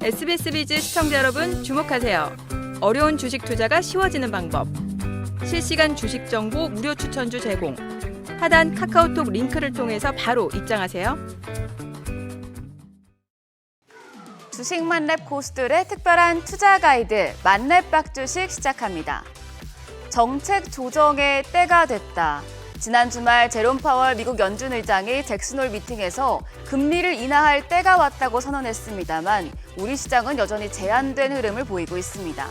SBS 비즈 시청자 여러분 주목하세요. 어려운 주식 투자가 쉬워지는 방법. 실시간 주식 정보 무료 추천주 제공. 하단 카카오톡 링크를 통해서 바로 입장하세요. 주식 만렙 고수들의 특별한 투자 가이드 만렙 박주식 시작합니다. 정책 조정의 때가 됐다. 지난 주말 제롬 파월 미국 연준 의장이 잭슨홀 미팅에서 금리를 인하할 때가 왔다고 선언했습니다만 우리 시장은 여전히 제한된 흐름을 보이고 있습니다.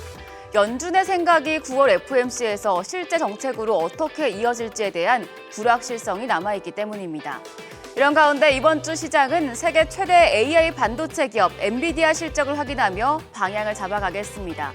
연준의 생각이 9월 FOMC에서 실제 정책으로 어떻게 이어질지에 대한 불확실성이 남아있기 때문입니다. 이런 가운데 이번 주 시장은 세계 최대 AI 반도체 기업 엔비디아 실적을 확인하며 방향을 잡아가겠습니다.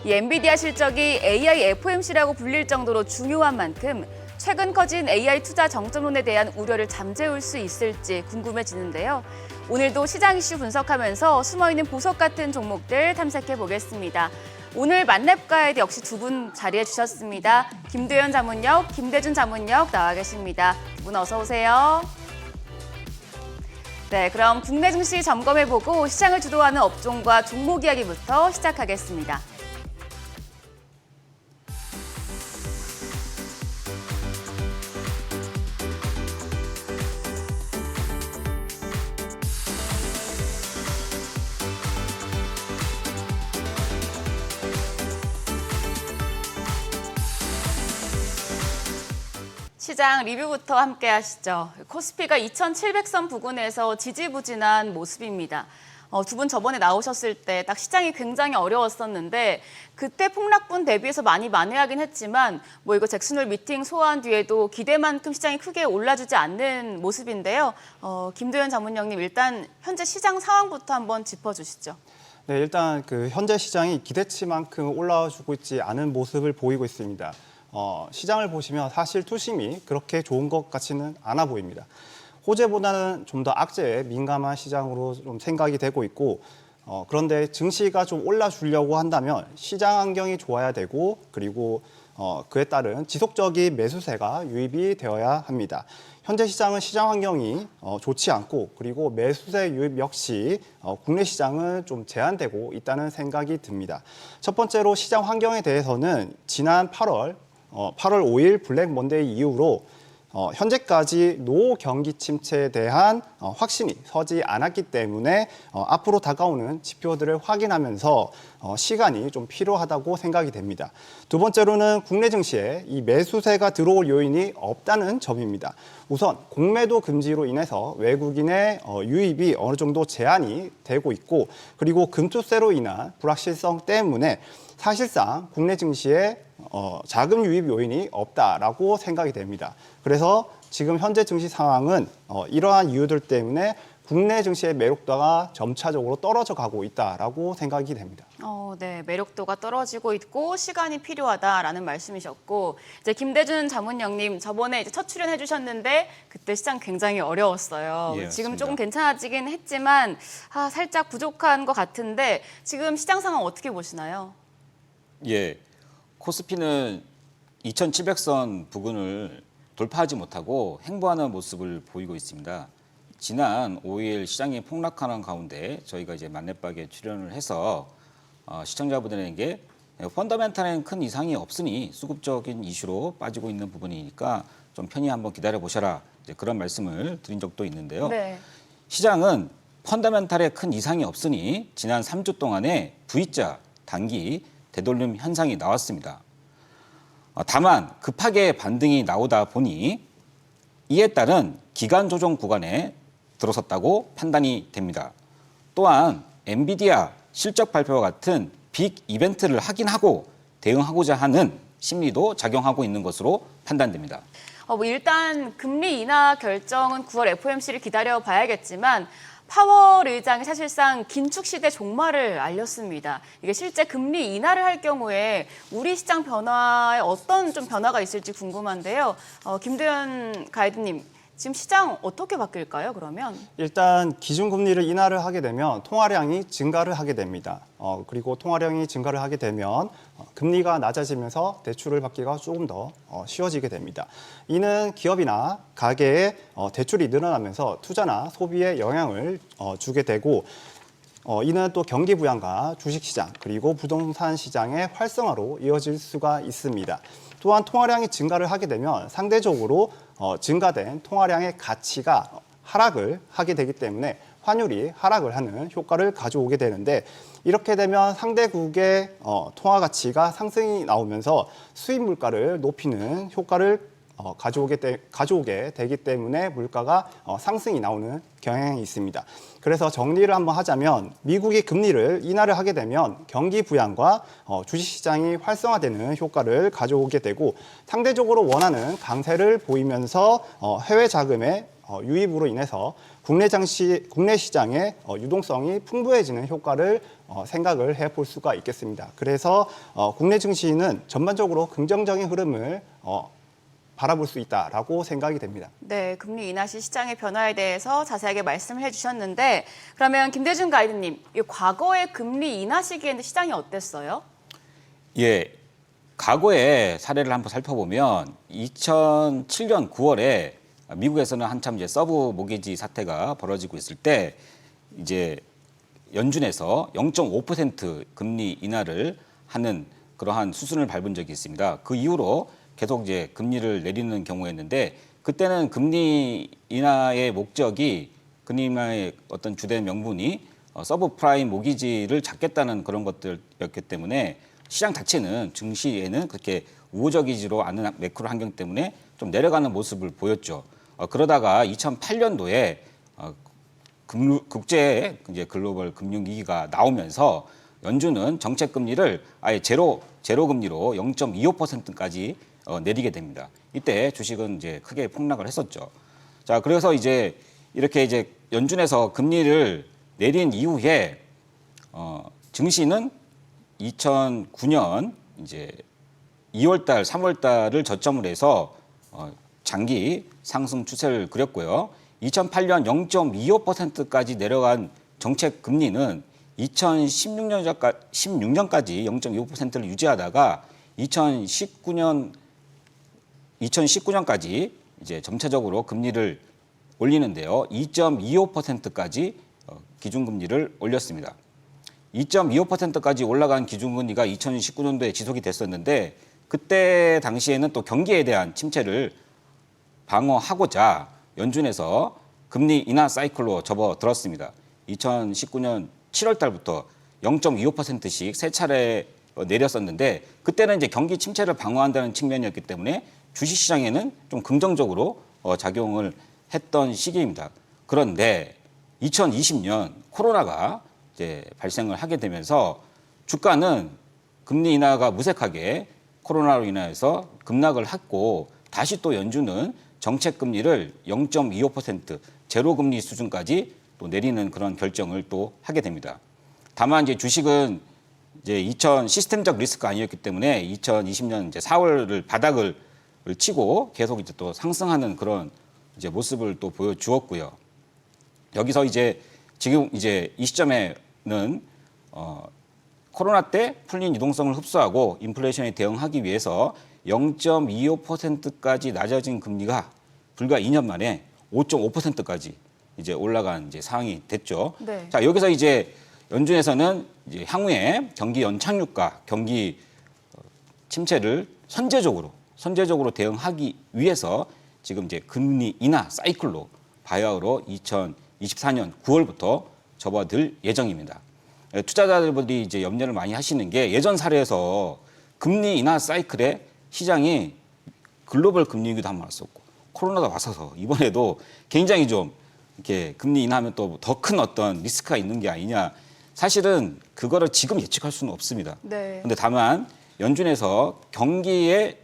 이 엔비디아 실적이 AI FOMC라고 불릴 정도로 중요한 만큼 최근 커진 AI 투자 정점론에 대한 우려를 잠재울 수 있을지 궁금해지는데요. 오늘도 시장 이슈 분석하면서 숨어있는 보석 같은 종목들 탐색해 보겠습니다. 오늘 만렙 가이드 역시 두 분 자리해 주셨습니다. 김도현 자문역, 김대준 자문역 나와 계십니다. 두 분 어서 오세요. 네, 그럼 국내 증시 점검해보고 시장을 주도하는 업종과 종목 이야기부터 시작하겠습니다. 시장 리뷰부터 함께 하시죠. 코스피가 2,700선 부근에서 지지부진한 모습입니다. 두 분 저번에 나오셨을 때 딱 시장이 굉장히 어려웠었는데 그때 폭락분 대비해서 많이 만회하긴 했지만 이거 잭슨홀 미팅 소화한 뒤에도 기대만큼 시장이 크게 올라주지 않는 모습인데요. 김도현 자문역님 일단 현재 시장 상황부터 한번 짚어주시죠. 네, 일단 현재 시장이 기대치만큼 올라와주고 있지 않은 모습을 보이고 있습니다. 시장을 보시면 사실 투심이 그렇게 좋은 것 같지는 않아 보입니다. 호재보다는 좀 더 악재에 민감한 시장으로 좀 생각이 되고 있고 그런데 증시가 좀 올라주려고 한다면 시장 환경이 좋아야 되고 그리고 그에 따른 지속적인 매수세가 유입이 되어야 합니다. 현재 시장은 시장 환경이 좋지 않고 그리고 매수세 유입 역시 국내 시장은 좀 제한되고 있다는 생각이 듭니다. 첫 번째로 시장 환경에 대해서는 지난 8월 5일 블랙 먼데이 이후로 현재까지 노 경기 침체에 대한 확신이 서지 않았기 때문에 앞으로 다가오는 지표들을 확인하면서 시간이 좀 필요하다고 생각이 됩니다. 두 번째로는 국내 증시에 이 매수세가 들어올 요인이 없다는 점입니다. 우선 공매도 금지로 인해서 외국인의 유입이 어느 정도 제한이 되고 있고 그리고 금투세로 인한 불확실성 때문에 사실상 국내 증시에 자금 유입 요인이 없다라고 생각이 됩니다. 그래서 지금 현재 증시 상황은 이러한 이유들 때문에 국내 증시의 매력도가 점차적으로 떨어져 가고 있다라고 생각이 됩니다. 네, 매력도가 떨어지고 있고 시간이 필요하다라는 말씀이셨고 이제 김대준 자문역님 저번에 이제 첫 출연해 주셨는데 그때 시장 굉장히 어려웠어요. 예, 지금 맞습니다. 조금 괜찮아지긴 했지만 살짝 부족한 것 같은데 지금 시장 상황 어떻게 보시나요? 예, 코스피는 2,700선 부근을 돌파하지 못하고 행보하는 모습을 보이고 있습니다. 지난 5일 시장이 폭락하는 가운데 저희가 이제 만렙박에 출연을 해서 시청자분들에게 펀더멘탈에는 큰 이상이 없으니 수급적인 이슈로 빠지고 있는 부분이니까 좀 편히 한번 기다려 보셔라 이제 그런 말씀을 드린 적도 있는데요. 네. 시장은 펀더멘탈에 큰 이상이 없으니 지난 3주 동안에 V자 단기 되돌림 현상이 나왔습니다. 다만 급하게 반등이 나오다 보니 이에 따른 기간 조정 구간에 들어섰다고 판단이 됩니다. 또한 엔비디아 실적 발표와 같은 빅 이벤트를 확인하고 대응하고자 하는 심리도 작용하고 있는 것으로 판단됩니다. 일단 금리 인하 결정은 9월 FOMC를 기다려 봐야겠지만 파월 의장이 사실상 긴축 시대 종말을 알렸습니다. 이게 실제 금리 인하를 할 경우에 우리 시장 변화에 어떤 좀 변화가 있을지 궁금한데요. 김도현 가이드님, 지금 시장 어떻게 바뀔까요, 그러면? 일단 기준금리를 인하를 하게 되면 통화량이 증가를 하게 됩니다. 그리고 통화량이 증가를 하게 되면 금리가 낮아지면서 대출을 받기가 조금 더 쉬워지게 됩니다. 이는 기업이나 가게의 대출이 늘어나면서 투자나 소비에 영향을 주게 되고 이는 또 경기 부양과 주식시장 그리고 부동산 시장의 활성화로 이어질 수가 있습니다. 또한 통화량이 증가를 하게 되면 상대적으로 증가된 통화량의 가치가 하락을 하게 되기 때문에 환율이 하락을 하는 효과를 가져오게 되는데 이렇게 되면 상대국의 통화 가치가 상승이 나오면서 수입 물가를 높이는 효과를 가져오게 되기 때문에 물가가 상승이 나오는 경향이 있습니다. 그래서 정리를 한번 하자면 미국이 금리를 인하를 하게 되면 경기 부양과 주식시장이 활성화되는 효과를 가져오게 되고 상대적으로 원하는 강세를 보이면서 해외 자금의 유입으로 인해서 국내 시장의 유동성이 풍부해지는 효과를 생각을 해볼 수가 있겠습니다. 그래서 국내 증시는 전반적으로 긍정적인 흐름을 바라볼 수 있다라고 생각이 됩니다. 네, 금리 인하 시 시장의 변화에 대해서 자세하게 말씀을 해주셨는데 그러면 김대중 가이드님, 이 과거의 금리 인하 시기에는 시장이 어땠어요? 예, 과거의 사례를 한번 살펴보면 2007년 9월에 미국에서는 한참 이제 서브 모기지 사태가 벌어지고 있을 때 이제 연준에서 0.5% 금리 인하를 하는 그러한 수순을 밟은 적이 있습니다. 그 이후로 계속 이제 금리를 내리는 경우였는데 그때는 금리 인하의 목적이 금리 인하의 어떤 주된 명분이 서브 프라임 모기지를 잡겠다는 그런 것들이었기 때문에 시장 자체는 증시에는 그렇게 우호적이지로 않은 매크로 환경 때문에 좀 내려가는 모습을 보였죠. 그러다가 2008년도에 국제 이제 글로벌 금융 위기가 나오면서 연준은 정책 금리를 아예 제로 금리로 0.25%까지 내리게 됩니다. 이때 주식은 이제 크게 폭락을 했었죠. 자, 그래서 이제 이렇게 이제 연준에서 금리를 내린 이후에 증시는 2009년 이제 2월달, 3월달을 저점으로 해서 장기 상승 추세를 그렸고요. 2008년 0.25%까지 내려간 정책 금리는 2016년까지 0.25%를 유지하다가 2019년까지 이제 점차적으로 금리를 올리는데요. 2.25%까지 기준금리를 올렸습니다. 2.25%까지 올라간 기준금리가 2019년도에 지속이 됐었는데 그때 당시에는 또 경기에 대한 침체를 방어하고자 연준에서 금리 인하 사이클로 접어들었습니다. 2019년 7월 달부터 0.25%씩 세 차례 내렸었는데 그때는 이제 경기 침체를 방어한다는 측면이었기 때문에 주식시장에는 좀 긍정적으로 작용을 했던 시기입니다. 그런데 2020년 코로나가 이제 발생을 하게 되면서 주가는 금리 인하가 무색하게 코로나로 인해서 급락을 했고 다시 또 연준은 정책 금리를 0.25% 제로 금리 수준까지 또 내리는 그런 결정을 또 하게 됩니다. 다만 이제 주식은 이제 시스템적 리스크가 아니었기 때문에 2020년 이제 4월을 바닥을 치고 계속 이제 또 상승하는 그런 이제 모습을 또 보여주었고요. 여기서 이제 지금 이제 이 시점에는 코로나 때 풀린 유동성을 흡수하고 인플레이션에 대응하기 위해서 0.25%까지 낮아진 금리가 불과 2년 만에 5.5%까지 이제 올라간 이제 상황이 됐죠. 네. 자, 여기서 이제 연준에서는 이제 향후에 경기 연착륙과 경기 침체를 선제적으로 대응하기 위해서 지금 이제 금리 인하 사이클로 바야흐로 2024년 9월부터 접어들 예정입니다. 투자자들이 이제 염려를 많이 하시는 게 예전 사례에서 금리 인하 사이클에 시장이 글로벌 금리 위기도 한번 왔었고 코로나가 왔어서 이번에도 굉장히 좀 이렇게 금리 인하하면 또 더 큰 어떤 리스크가 있는 게 아니냐. 사실은 그거를 지금 예측할 수는 없습니다. 네. 그런데 다만 연준에서 경기에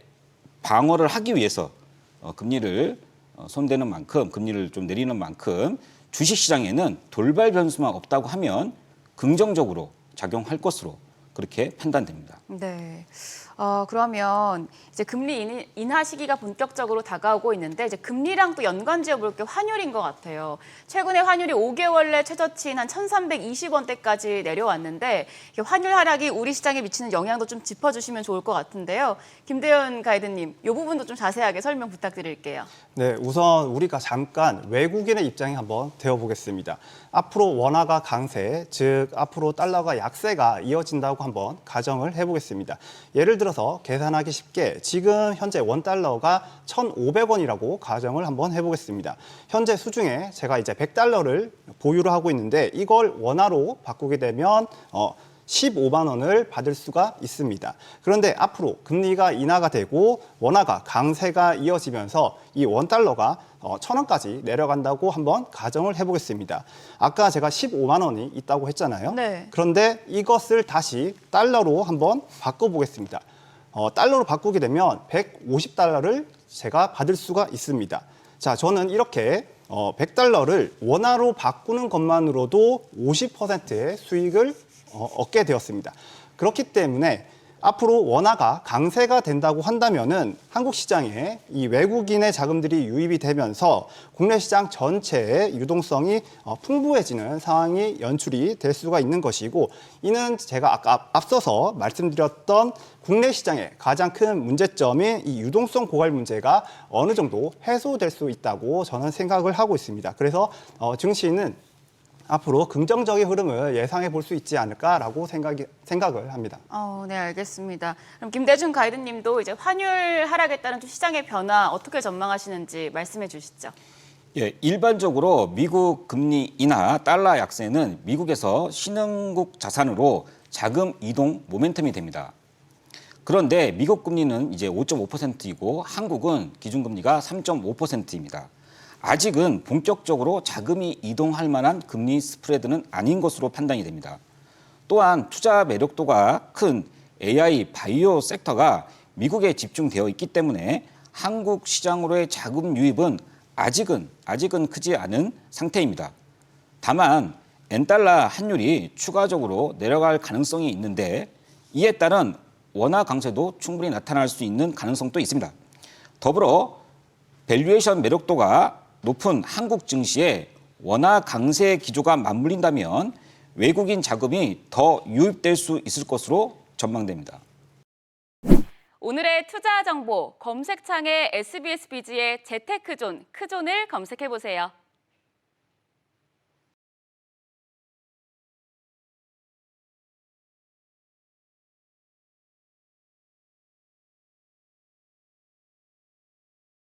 방어를 하기 위해서 금리를 손대는 만큼 금리를 좀 내리는 만큼 주식시장에는 돌발 변수만 없다고 하면 긍정적으로 작용할 것으로 그렇게 판단됩니다. 네. 그러면 이제 금리 인하 시기가 본격적으로 다가오고 있는데 이제 금리랑 또 연관지어 볼 게 환율인 것 같아요. 최근에 환율이 5개월 내 최저치인 한 1,320원대까지 내려왔는데 환율 하락이 우리 시장에 미치는 영향도 좀 짚어주시면 좋을 것 같은데요. 김대현 가이드님, 이 부분도 좀 자세하게 설명 부탁드릴게요. 네, 우선 우리가 잠깐 외국인의 입장에 한번 되어보겠습니다. 앞으로 원화가 강세, 즉 앞으로 달러가 약세가 이어진다고 한번 가정을 해보겠습니다. 예를 들어서 계산하기 쉽게 지금 현재 원달러가 1,500원이라고 가정을 한번 해보겠습니다. 현재 수중에 제가 이제 100달러를 보유를 하고 있는데 이걸 원화로 바꾸게 되면 15만 원을 받을 수가 있습니다. 그런데 앞으로 금리가 인하가 되고 원화가 강세가 이어지면서 이 원달러가 1,000원까지 내려간다고 한번 가정을 해보겠습니다. 아까 제가 15만 원이 있다고 했잖아요. 네. 그런데 이것을 다시 달러로 한번 바꿔보겠습니다. 달러로 바꾸게 되면 150달러를 제가 받을 수가 있습니다. 자, 저는 이렇게 100달러를 원화로 바꾸는 것만으로도 50%의 수익을 얻게 되었습니다. 그렇기 때문에 앞으로 원화가 강세가 된다고 한다면은 한국 시장에 이 외국인의 자금들이 유입이 되면서 국내 시장 전체의 유동성이 풍부해지는 상황이 연출이 될 수가 있는 것이고, 이는 제가 아까 앞서서 말씀드렸던 국내 시장의 가장 큰 문제점인 이 유동성 고갈 문제가 어느 정도 해소될 수 있다고 저는 생각을 하고 있습니다. 그래서 증시는 앞으로 긍정적인 흐름을 예상해 볼 수 있지 않을까라고 생각을 합니다. 네, 알겠습니다. 그럼 김대중 가이드님도 이제 환율 하락에 따른 좀 시장의 변화 어떻게 전망하시는지 말씀해 주시죠. 예, 일반적으로 미국 금리 인하, 달러 약세는 미국에서 신흥국 자산으로 자금 이동 모멘텀이 됩니다. 그런데 미국 금리는 이제 5.5%이고 한국은 기준금리가 3.5%입니다. 아직은 본격적으로 자금이 이동할 만한 금리 스프레드는 아닌 것으로 판단이 됩니다. 또한 투자 매력도가 큰 AI, 바이오 섹터가 미국에 집중되어 있기 때문에 한국 시장으로의 자금 유입은 아직은 크지 않은 상태입니다. 다만 엔달러 환율이 추가적으로 내려갈 가능성이 있는데 이에 따른 원화 강세도 충분히 나타날 수 있는 가능성도 있습니다. 더불어 밸류에이션 매력도가 높은 한국 증시에 원화 강세 기조가 맞물린다면 외국인 자금이 더 유입될 수 있을 것으로 전망됩니다. 오늘의 투자 정보 검색창에 SBS 비즈의 재테크존, 크존을 검색해 보세요.